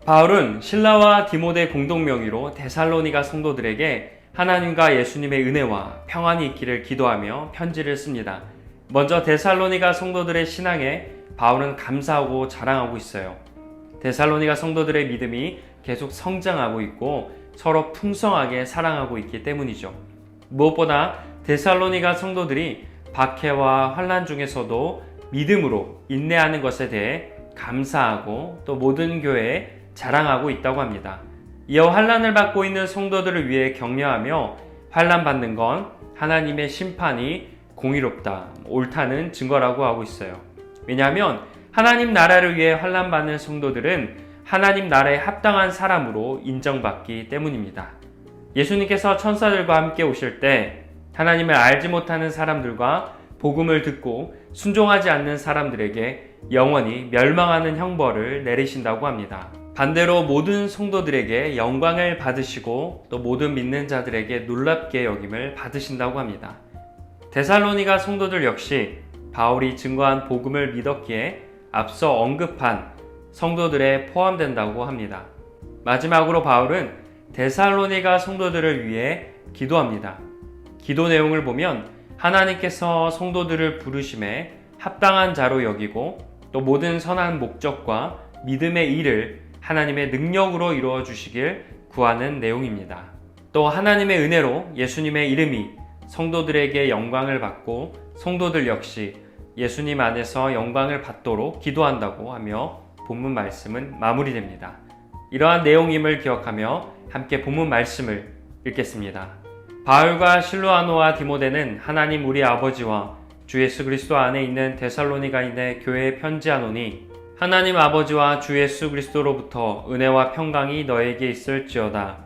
바울은 실라와 디모데 공동 명의로 데살로니가 성도들에게 하나님과 예수님의 은혜와 평안이 있기를 기도하며 편지를 씁니다. 먼저 데살로니가 성도들의 신앙에 바울은 감사하고 자랑하고 있어요. 데살로니가 성도들의 믿음이 계속 성장하고 있고 서로 풍성하게 사랑하고 있기 때문이죠. 무엇보다 데살로니가 성도들이 박해와 환난 중에서도 믿음으로 인내하는 것에 대해 감사하고 또 모든 교회에 자랑하고 있다고 합니다. 이어 환난을 받고 있는 성도들을 위해 격려하며 환난 받는 건 하나님의 심판이 공의롭다, 옳다는 증거라고 하고 있어요. 왜냐하면 하나님 나라를 위해 환난 받는 성도들은 하나님 나라에 합당한 사람으로 인정받기 때문입니다. 예수님께서 천사들과 함께 오실 때 하나님을 알지 못하는 사람들과 복음을 듣고 순종하지 않는 사람들에게 영원히 멸망하는 형벌을 내리신다고 합니다. 반대로 모든 성도들에게 영광을 받으시고 또 모든 믿는 자들에게 놀랍게 여김을 받으신다고 합니다. 데살로니가 성도들 역시 바울이 증거한 복음을 믿었기에 앞서 언급한 성도들에 포함된다고 합니다. 마지막으로 바울은 데살로니가 성도들을 위해 기도합니다. 기도 내용을 보면 하나님께서 성도들을 부르심에 합당한 자로 여기고 또 모든 선한 목적과 믿음의 일을 하나님의 능력으로 이루어 주시길 구하는 내용입니다. 또 하나님의 은혜로 예수님의 이름이 성도들에게 영광을 받고 성도들 역시 예수님 안에서 영광을 받도록 기도한다고 하며 본문 말씀은 마무리됩니다. 이러한 내용임을 기억하며 함께 본문 말씀을 읽겠습니다. 바울과 실로아노와 디모데는 하나님 우리 아버지와 주 예수 그리스도 안에 있는 데살로니가인의 교회에 편지하노니 하나님 아버지와 주 예수 그리스도로부터 은혜와 평강이 너에게 있을지어다.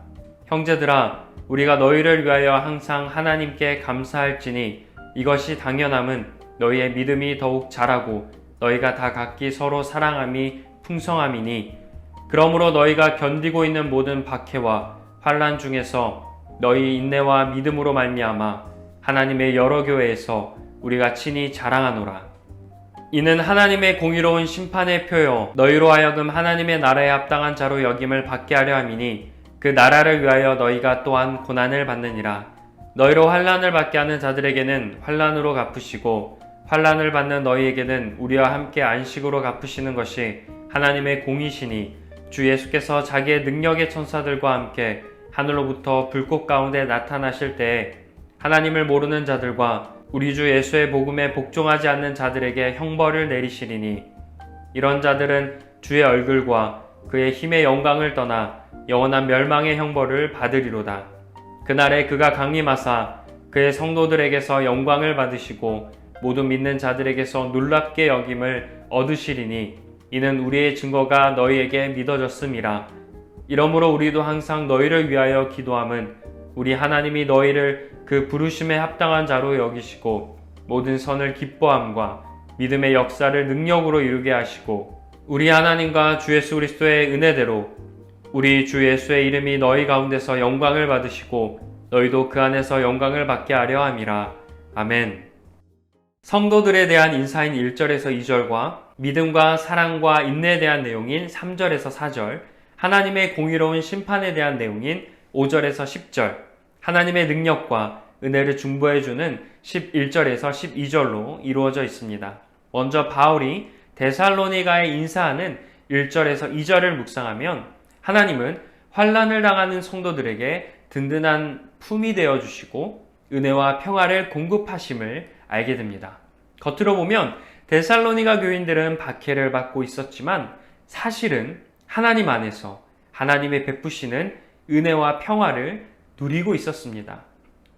형제들아, 우리가 너희를 위하여 항상 하나님께 감사할지니 이것이 당연함은 너희의 믿음이 더욱 자라고 너희가 다 각기 서로 사랑함이 풍성함이니 그러므로 너희가 견디고 있는 모든 박해와 환난 중에서 너희 인내와 믿음으로 말미암아 하나님의 여러 교회에서 우리가 친히 자랑하노라. 이는 하나님의 공의로운 심판의 표요 너희로 하여금 하나님의 나라에 합당한 자로 여김을 받게 하려 함이니 그 나라를 위하여 너희가 또한 고난을 받느니라. 너희로 환난을 받게 하는 자들에게는 환난으로 갚으시고 환난을 받는 너희에게는 우리와 함께 안식으로 갚으시는 것이 하나님의 공이시니 주 예수께서 자기의 능력의 천사들과 함께 하늘로부터 불꽃 가운데 나타나실 때에 하나님을 모르는 자들과 우리 주 예수의 복음에 복종하지 않는 자들에게 형벌을 내리시리니 이런 자들은 주의 얼굴과 그의 힘의 영광을 떠나 영원한 멸망의 형벌을 받으리로다. 그날에 그가 강림하사 그의 성도들에게서 영광을 받으시고 모든 믿는 자들에게서 놀랍게 여김을 얻으시리니 이는 우리의 증거가 너희에게 믿어졌음이라. 이러므로 우리도 항상 너희를 위하여 기도함은 우리 하나님이 너희를 그 부르심에 합당한 자로 여기시고 모든 선을 기뻐함과 믿음의 역사를 능력으로 이루게 하시고 우리 하나님과 주 예수 그리스도의 은혜대로 우리 주 예수의 이름이 너희 가운데서 영광을 받으시고 너희도 그 안에서 영광을 받게 하려 함이라. 아멘. 성도들에 대한 인사인 1절에서 2절과 믿음과 사랑과 인내에 대한 내용인 3절에서 4절, 하나님의 공의로운 심판에 대한 내용인 5절에서 10절, 하나님의 능력과 은혜를 중보해주는 11절에서 12절로 이루어져 있습니다. 먼저 바울이 데살로니가에 인사하는 1절에서 2절을 묵상하면 하나님은 환난을 당하는 성도들에게 든든한 품이 되어주시고 은혜와 평화를 공급하심을 알게 됩니다. 겉으로 보면 데살로니가 교인들은 박해를 받고 있었지만 사실은 하나님 안에서 하나님의 베푸시는 은혜와 평화를 누리고 있었습니다.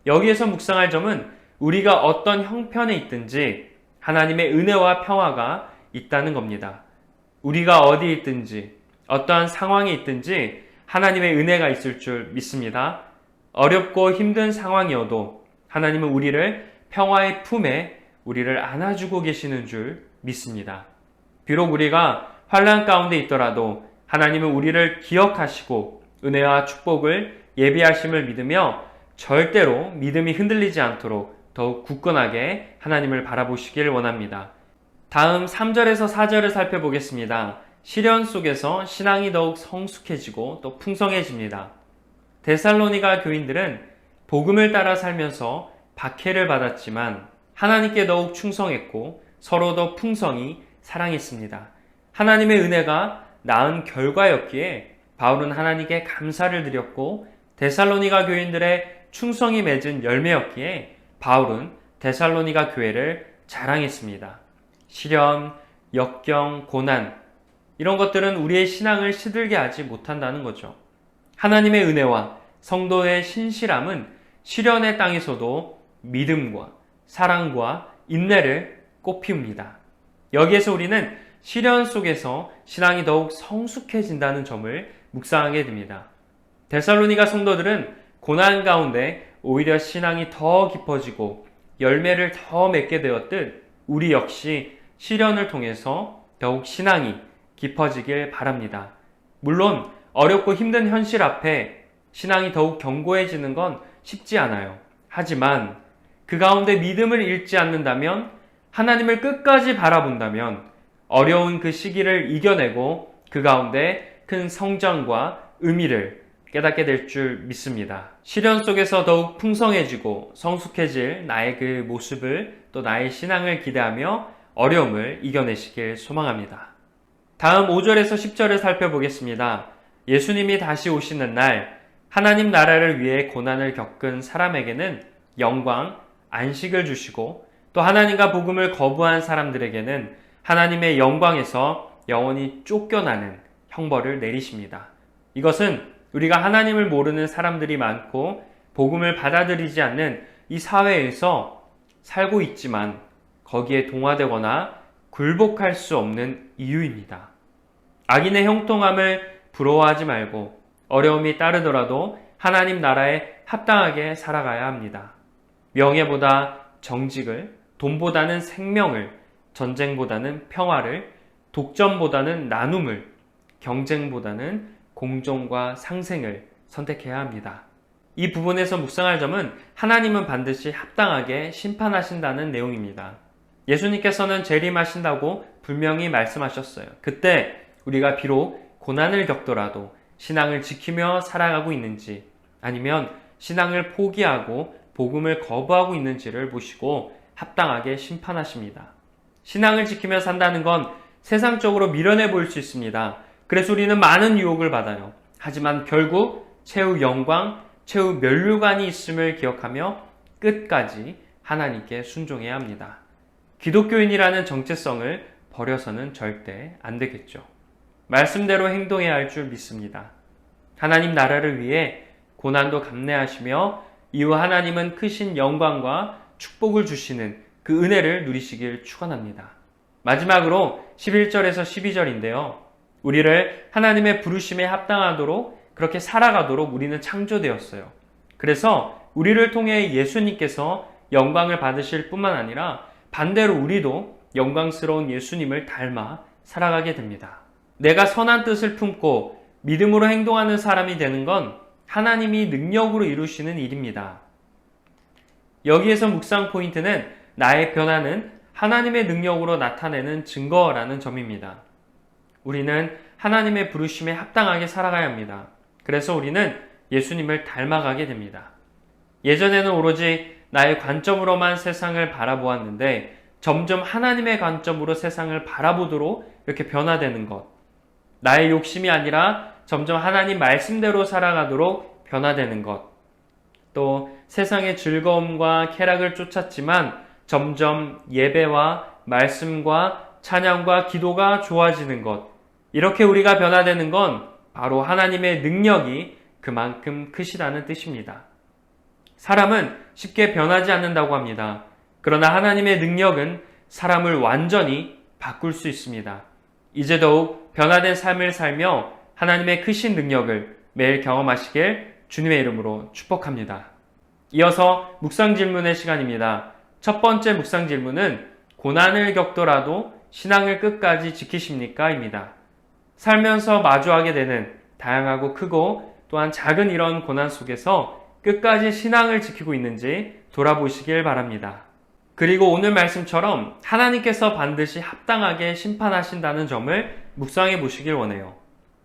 여기에서 묵상할 점은 우리가 어떤 형편에 있든지 하나님의 은혜와 평화가 있다는 겁니다. 우리가 어디에 있든지 어떠한 상황에 있든지 하나님의 은혜가 있을 줄 믿습니다. 어렵고 힘든 상황이어도 하나님은 우리를 평화의 품에 우리를 안아주고 계시는 줄 믿습니다. 비록 우리가 환난 가운데 있더라도 하나님은 우리를 기억하시고 은혜와 축복을 예비하심을 믿으며 절대로 믿음이 흔들리지 않도록 더욱 굳건하게 하나님을 바라보시길 원합니다. 다음 3절에서 4절을 살펴보겠습니다. 시련 속에서 신앙이 더욱 성숙해지고 또 풍성해집니다. 데살로니가 교인들은 복음을 따라 살면서 박해를 받았지만 하나님께 더욱 충성했고 서로 더 풍성히 사랑했습니다. 하나님의 은혜가 낳은 결과였기에 바울은 하나님께 감사를 드렸고 데살로니가 교인들의 충성이 맺은 열매였기에 바울은 데살로니가 교회를 자랑했습니다. 시련, 역경, 고난 이런 것들은 우리의 신앙을 시들게 하지 못한다는 거죠. 하나님의 은혜와 성도의 신실함은 시련의 땅에서도 믿음과 사랑과 인내를 꽃피웁니다. 여기에서 우리는 시련 속에서 신앙이 더욱 성숙해진다는 점을 묵상하게 됩니다. 데살로니가 성도들은 고난 가운데 오히려 신앙이 더 깊어지고 열매를 더 맺게 되었듯 우리 역시 시련을 통해서 더욱 신앙이 깊어지길 바랍니다. 물론 어렵고 힘든 현실 앞에 신앙이 더욱 견고해지는 건 쉽지 않아요. 하지만 그 가운데 믿음을 잃지 않는다면, 하나님을 끝까지 바라본다면 어려운 그 시기를 이겨내고 그 가운데 큰 성장과 의미를 깨닫게 될 줄 믿습니다. 시련 속에서 더욱 풍성해지고 성숙해질 나의 그 모습을, 또 나의 신앙을 기대하며 어려움을 이겨내시길 소망합니다. 다음 5절에서 10절을 살펴보겠습니다. 예수님이 다시 오시는 날 하나님 나라를 위해 고난을 겪은 사람에게는 영광, 안식을 주시고 또 하나님과 복음을 거부한 사람들에게는 하나님의 영광에서 영원히 쫓겨나는 형벌을 내리십니다. 이것은 우리가 하나님을 모르는 사람들이 많고 복음을 받아들이지 않는 이 사회에서 살고 있지만 거기에 동화되거나 굴복할 수 없는 이유입니다. 악인의 형통함을 부러워하지 말고 어려움이 따르더라도 하나님 나라에 합당하게 살아가야 합니다. 명예보다 정직을, 돈보다는 생명을, 전쟁보다는 평화를, 독점보다는 나눔을, 경쟁보다는 공존과 상생을 선택해야 합니다. 이 부분에서 묵상할 점은 하나님은 반드시 합당하게 심판하신다는 내용입니다. 예수님께서는 재림하신다고 분명히 말씀하셨어요. 그때 우리가 비록 고난을 겪더라도 신앙을 지키며 살아가고 있는지, 아니면 신앙을 포기하고 복음을 거부하고 있는지를 보시고 합당하게 심판하십니다. 신앙을 지키며 산다는 건 세상적으로 미련해 보일 수 있습니다. 그래서 우리는 많은 유혹을 받아요. 하지만 결국 최후 영광, 최후 면류관이 있음을 기억하며 끝까지 하나님께 순종해야 합니다. 기독교인이라는 정체성을 버려서는 절대 안 되겠죠. 말씀대로 행동해야 할 줄 믿습니다. 하나님 나라를 위해 고난도 감내하시며 이후 하나님은 크신 영광과 축복을 주시는 그 은혜를 누리시길 축원합니다. 마지막으로 11절에서 12절인데요. 우리를 하나님의 부르심에 합당하도록 그렇게 살아가도록 우리는 창조되었어요. 그래서 우리를 통해 예수님께서 영광을 받으실 뿐만 아니라 반대로 우리도 영광스러운 예수님을 닮아 살아가게 됩니다. 내가 선한 뜻을 품고 믿음으로 행동하는 사람이 되는 건 하나님이 능력으로 이루시는 일입니다. 여기에서 묵상 포인트는 나의 변화는 하나님의 능력으로 나타내는 증거라는 점입니다. 우리는 하나님의 부르심에 합당하게 살아가야 합니다. 그래서 우리는 예수님을 닮아가게 됩니다. 예전에는 오로지 나의 관점으로만 세상을 바라보았는데 점점 하나님의 관점으로 세상을 바라보도록 이렇게 변화되는 것. 나의 욕심이 아니라 점점 하나님 말씀대로 살아가도록 변화되는 것. 또 세상의 즐거움과 쾌락을 쫓았지만 점점 예배와 말씀과 찬양과 기도가 좋아지는 것. 이렇게 우리가 변화되는 건 바로 하나님의 능력이 그만큼 크시다는 뜻입니다. 사람은 쉽게 변하지 않는다고 합니다. 그러나 하나님의 능력은 사람을 완전히 바꿀 수 있습니다. 이제 더욱 변화된 삶을 살며 하나님의 크신 능력을 매일 경험하시길 주님의 이름으로 축복합니다. 이어서 묵상 질문의 시간입니다. 첫 번째 묵상 질문은 고난을 겪더라도 신앙을 끝까지 지키십니까? 입니다. 살면서 마주하게 되는 다양하고 크고 또한 작은 이런 고난 속에서 끝까지 신앙을 지키고 있는지 돌아보시길 바랍니다. 그리고 오늘 말씀처럼 하나님께서 반드시 합당하게 심판하신다는 점을 묵상해 보시길 원해요.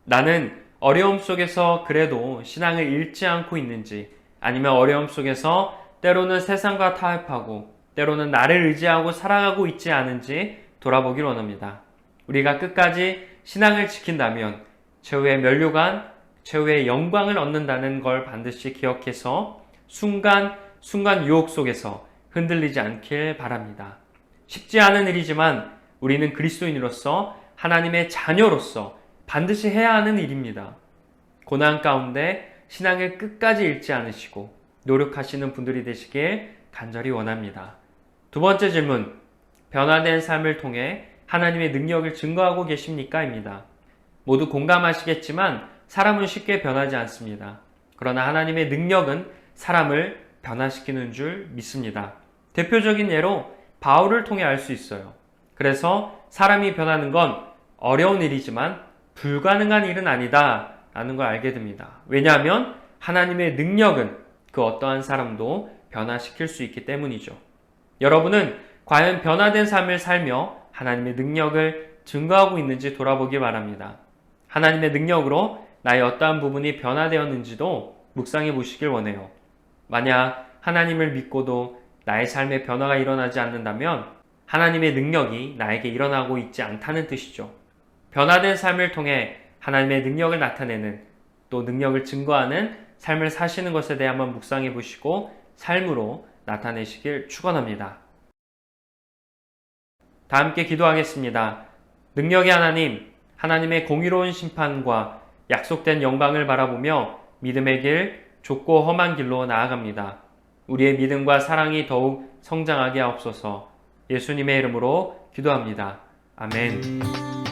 나는 어려움 속에서 그래도 신앙을 잃지 않고 있는지, 아니면 어려움 속에서 때로는 세상과 타협하고 때로는 나를 의지하고 살아가고 있지 않은지 돌아보길 원합니다. 우리가 끝까지 신앙을 지킨다면 최후의 면류관, 최후의 영광을 얻는다는 걸 반드시 기억해서 순간 유혹 속에서 흔들리지 않길 바랍니다. 쉽지 않은 일이지만 우리는 그리스도인으로서 하나님의 자녀로서 반드시 해야 하는 일입니다. 고난 가운데 신앙을 끝까지 잃지 않으시고 노력하시는 분들이 되시길 간절히 원합니다. 두 번째 질문, 변화된 삶을 통해 하나님의 능력을 증거하고 계십니까? 입니다. 모두 공감하시겠지만 사람은 쉽게 변하지 않습니다. 그러나 하나님의 능력은 사람을 변화시키는 줄 믿습니다. 대표적인 예로 바울을 통해 알 수 있어요. 그래서 사람이 변하는 건 어려운 일이지만 불가능한 일은 아니다 라는 걸 알게 됩니다. 왜냐하면 하나님의 능력은 그 어떠한 사람도 변화시킬 수 있기 때문이죠. 여러분은 과연 변화된 삶을 살며 하나님의 능력을 증거하고 있는지 돌아보기 바랍니다. 하나님의 능력으로 나의 어떠한 부분이 변화되었는지도 묵상해 보시길 원해요. 만약 하나님을 믿고도 나의 삶에 변화가 일어나지 않는다면 하나님의 능력이 나에게 일어나고 있지 않다는 뜻이죠. 변화된 삶을 통해 하나님의 능력을 나타내는, 또 능력을 증거하는 삶을 사시는 것에 대해 한번 묵상해 보시고 삶으로 나타내시길 축원합니다. 다 함께 기도하겠습니다. 능력의 하나님, 하나님의 공의로운 심판과 약속된 영광을 바라보며 믿음의 길, 좁고 험한 길로 나아갑니다. 우리의 믿음과 사랑이 더욱 성장하게 하옵소서. 예수님의 이름으로 기도합니다. 아멘.